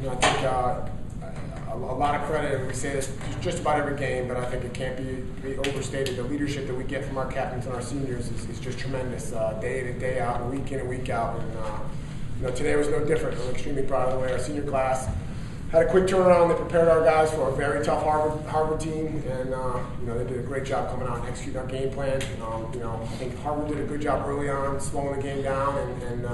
I think a lot of credit, and we say this just about every game, but I think it can't be overstated. The leadership that we get from our captains and our seniors is just tremendous, day in and day out, and week in and week out. And today was no different. I'm extremely proud of the way our senior class had a quick turnaround. They prepared our guys for a very tough Harvard team, and they did a great job coming out and executing our game plan. I think Harvard did a good job early on, slowing the game down and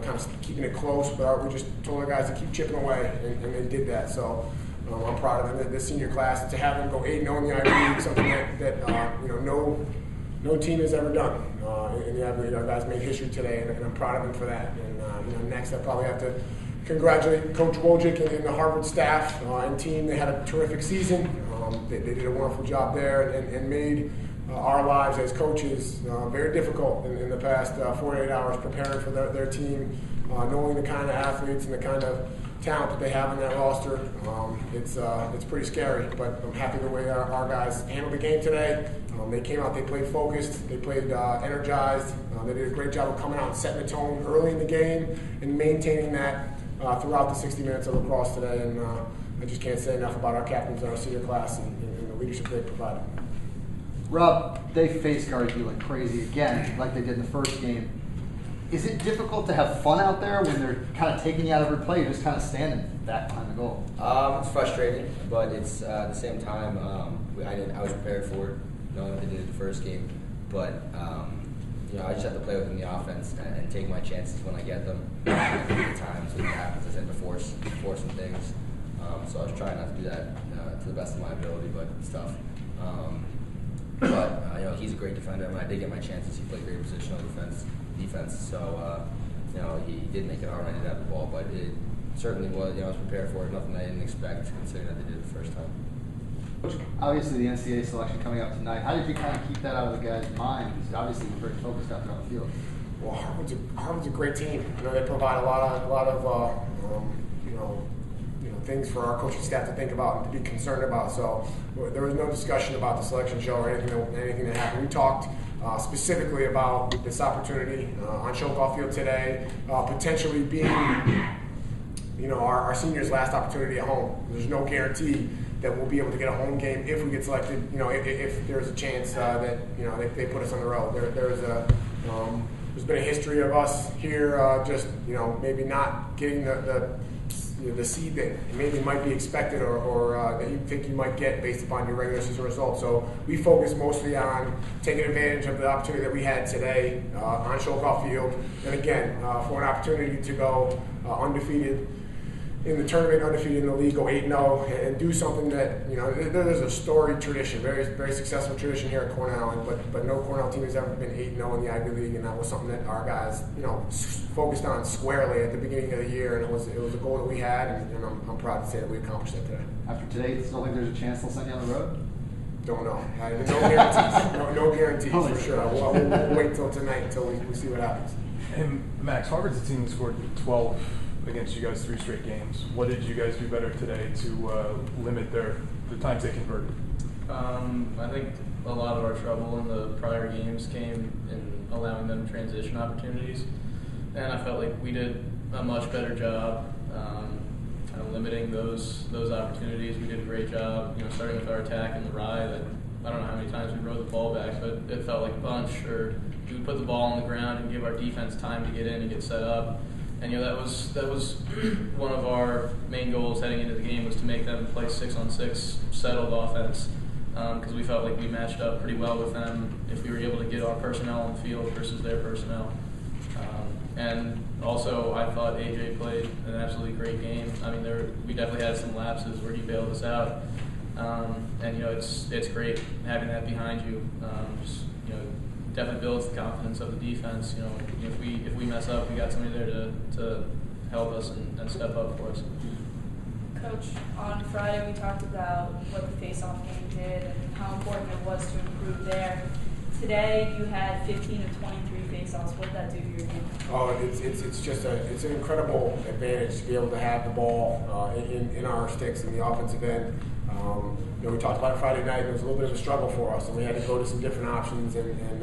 kind of keeping it close. But we just told our guys to keep chipping away, and they did that. So I'm proud of them. The senior class, to have them go 8-0 in the Ivy League, something that no team has ever done in the Ivy League. Our guys made history today, and I'm proud of them for that. And next, I probably have to congratulate Coach Wojcik and the Harvard staff and team. They had a terrific season. They did a wonderful job there and made our lives as coaches very difficult in the past 48 hours preparing for their team, knowing the kind of athletes and the kind of talent that they have in that roster. It's pretty scary, but I'm happy the way our guys handled the game today. They came out, they played focused, they played energized. They did a great job of coming out and setting the tone early in the game and maintaining that throughout the 60 minutes of lacrosse today. And I just can't say enough about our captains and our senior class and the leadership they provided. Rob, they face guarded you like crazy again, like they did in the first game. Is it difficult to have fun out there when they're kind of taking you out of every play? You're just kind of standing back behind the goal. It's frustrating, but it's at the same time I was prepared for it, knowing what they did in the first game. But I just have to play within the offense and take my chances when I get them. At the times when it happens, I tend to force some things. So I was trying not to do that to the best of my ability, but it's tough. But he's a great defender. I mean, I did get my chances. He played great positional defense. So he did make it hard when I did have the ball, but it certainly was. I was prepared for it. Nothing I didn't expect, considering that they did it the first time. Obviously, the NCAA selection coming up tonight. How did you kind of keep that out of the guys' mind? Because obviously, you're very focused out there on the field. Well, Harvard's a great team. They provide a lot of things for our coaching staff to think about and to be concerned about. So there was no discussion about the selection show or anything that happened. We talked specifically about this opportunity on Shokoff Field today, potentially being our seniors' last opportunity at home. There's no guarantee that we'll be able to get a home game if we get selected. If there's a chance that they put us on the road. There's been a history of us here just maybe not getting the seed that maybe might be expected or that you think you might get based upon your regular season results. So we focus mostly on taking advantage of the opportunity that we had today on Shokoff Field. And again, for an opportunity to go undefeated in the tournament, undefeated in the league, go 8-0, and do something that, there's a storied tradition, very, very successful tradition here at Cornell, but no Cornell team has ever been 8-0 in the Ivy League, and that was something that our guys, focused on squarely at the beginning of the year, and it was a goal that we had, and I'm proud to say that we accomplished that today. After today, you still think there's a chance they'll send you on the road? Don't know. No guarantees. No guarantees for sure. We'll wait till tonight until we see what happens. And Max, Harvard's a team that scored 12 against you guys 3 straight games. What did you guys do better today to limit the times they converted? I think a lot of our trouble in the prior games came in allowing them transition opportunities, and I felt like we did a much better job kind of limiting those opportunities. We did a great job, starting with our attack in the ride. I don't know how many times we rode the ball back, but it felt like a bunch. Or we would put the ball on the ground and give our defense time to get in and get set up. And that was one of our main goals heading into the game, was to make them play 6-on-6 settled offense, because we felt like we matched up pretty well with them if we were able to get our personnel on the field versus their personnel. And also, I thought AJ played an absolutely great game. I mean, we definitely had some lapses where he bailed us out, and it's great having that behind you. Definitely builds the confidence of the defense. If we mess up, we got somebody there to help us and step up for us. Coach, on Friday we talked about what the face-off game did and how important it was to improve there. Today you had 15 of 23 face-offs. What did that do to your game? Oh, it's an incredible advantage to be able to have the ball in our sticks in the offensive end. We talked about it Friday night. It was a little bit of a struggle for us, and we had to go to some different options. And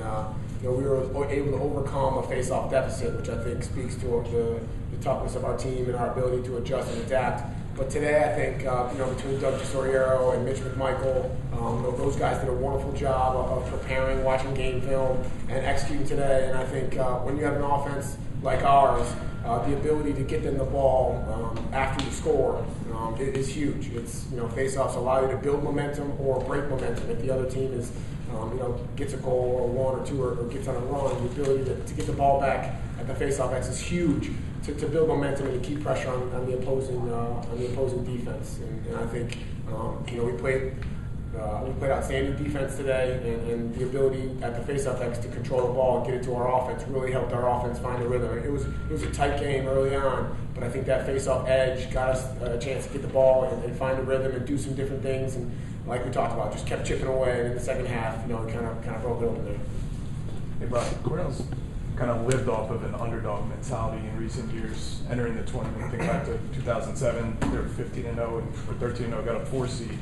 we were able to overcome a face-off deficit, which I think speaks to the toughness of our team and our ability to adjust and adapt. But today, I think between Doug DeSoriero and Mitch McMichael, those guys did a wonderful job of preparing, watching game film, and executing today. And I think when you have an offense like ours, the ability to get them the ball after you score is huge. It's face-offs allow you to build momentum or break momentum. If the other team is gets a goal or one or two or gets on a run, the ability to get the ball back at the face-off X is huge to build momentum and to keep pressure on the opposing defense. And I think we played outstanding defense today, and the ability at the face-off X to control the ball and get it to our offense really helped our offense find a rhythm. It was a tight game early on, but I think that face-off edge got us a chance to get the ball and find a rhythm and do some different things. And like we talked about, just kept chipping away. And in the second half, we kind of broke it open there. Hey, Rob, Cornell's kind of lived off of an underdog mentality in recent years. Entering the tournament, think back to 2007, they were 15-0 or 13-0, got a 4 seed.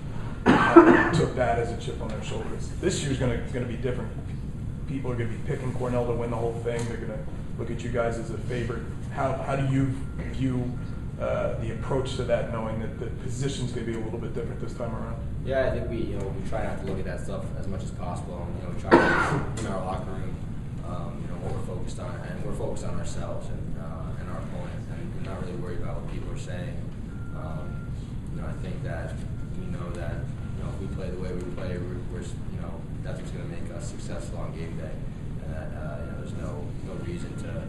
Took that as a chip on their shoulders. This year's going to be different. People are going to be picking Cornell to win the whole thing. They're going to look at you guys as a favorite. How do you view the approach to that, knowing that the position's going to be a little bit different this time around? Yeah, I think we try not to look at that stuff as much as possible. We try to in our locker room, what we're focused on, and we're focused on ourselves and our opponent, and we're not really worried about what people are saying. I think that we know that if we play the way we play, we're that's what's going to make us successful on game day, and that there's no reason to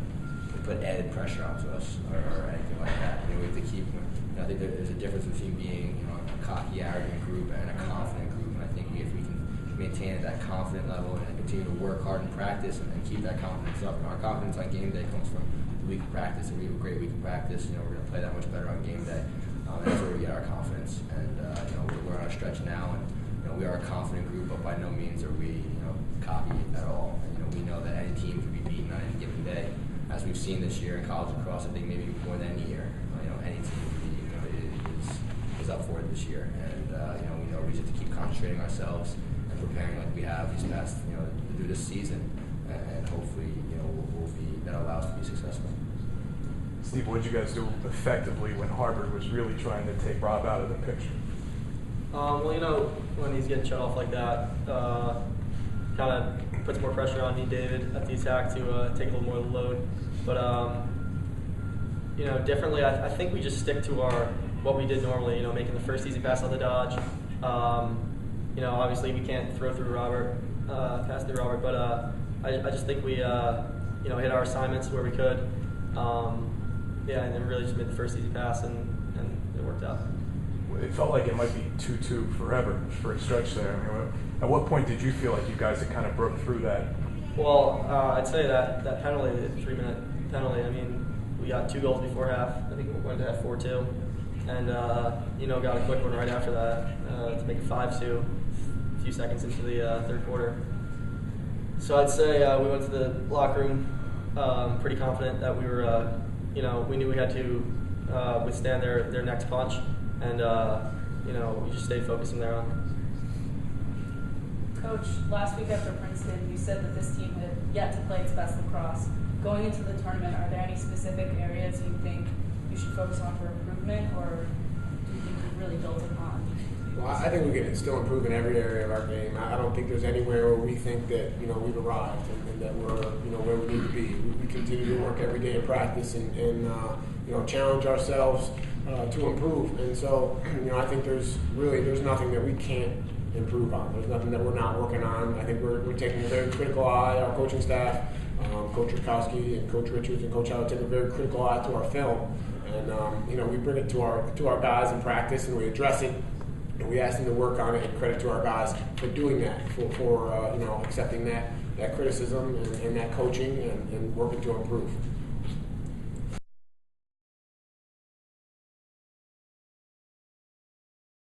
put added pressure onto us or anything like that. We have to keep. I think there's a difference between being a cocky, arrogant group and a confident group, and I think if we can maintain that confident level and continue to work hard in practice and keep that confidence up. And our confidence on game day comes from the week of practice. If we have a great week of practice, we're going to play that much better on game day. That's where we get our confidence. And we're on a stretch now, and we are a confident group, but by no means are we cocky at all. And, we know that any team can be beaten on any given day, as we've seen this year in college lacrosse. I think maybe more than any year, any team is up for it this year. And we know we just have to keep concentrating ourselves and preparing like we have these past to do this season, and hopefully that'll allow us to be successful. Steve, what did you guys do effectively when Harvard was really trying to take Rob out of the picture? When he's getting shut off like that, kind of puts more pressure on me, David, at the attack to take a little more of the load. But differently, I think we just stick to what we did normally. Making the first easy pass on the dodge. Obviously we can't throw through Robert, pass through Robert, but I just think we hit our assignments where we could. And then really just made the first easy pass, and it worked out. It felt like it might be 2-2 forever for a stretch there. At what point did you feel like you guys had kind of broke through that? Well, I'd say that penalty, the 3-minute penalty, we got 2 goals before half. I think we went to half 4-2. And, got a quick one right after that to make it 5-2 a few seconds into the third quarter. So I'd say we went to the locker room pretty confident that we were, we knew we had to withstand their next punch, and we just stayed focused from there on. Coach, last week after Princeton, you said that this team had yet to play its best lacrosse. Going into the tournament, are there any specific areas you think you should focus on for improvement, or do you think you've really built upon? Well, I think we can still improve in every area of our game. I don't think there's anywhere where we think that we've arrived and that we're where we need to be. We continue to work every day in practice and challenge ourselves to improve. And so I think there's nothing that we can't improve on. There's nothing that we're not working on. I think we're taking a very critical eye. Our coaching staff, Coach Rakowski and Coach Richards and Coach Howard, take a very critical eye to our film. And we bring it to our guys in practice, and we address it. And we ask them to work on it, and credit to our guys for doing that, for accepting that criticism and that coaching and working to improve.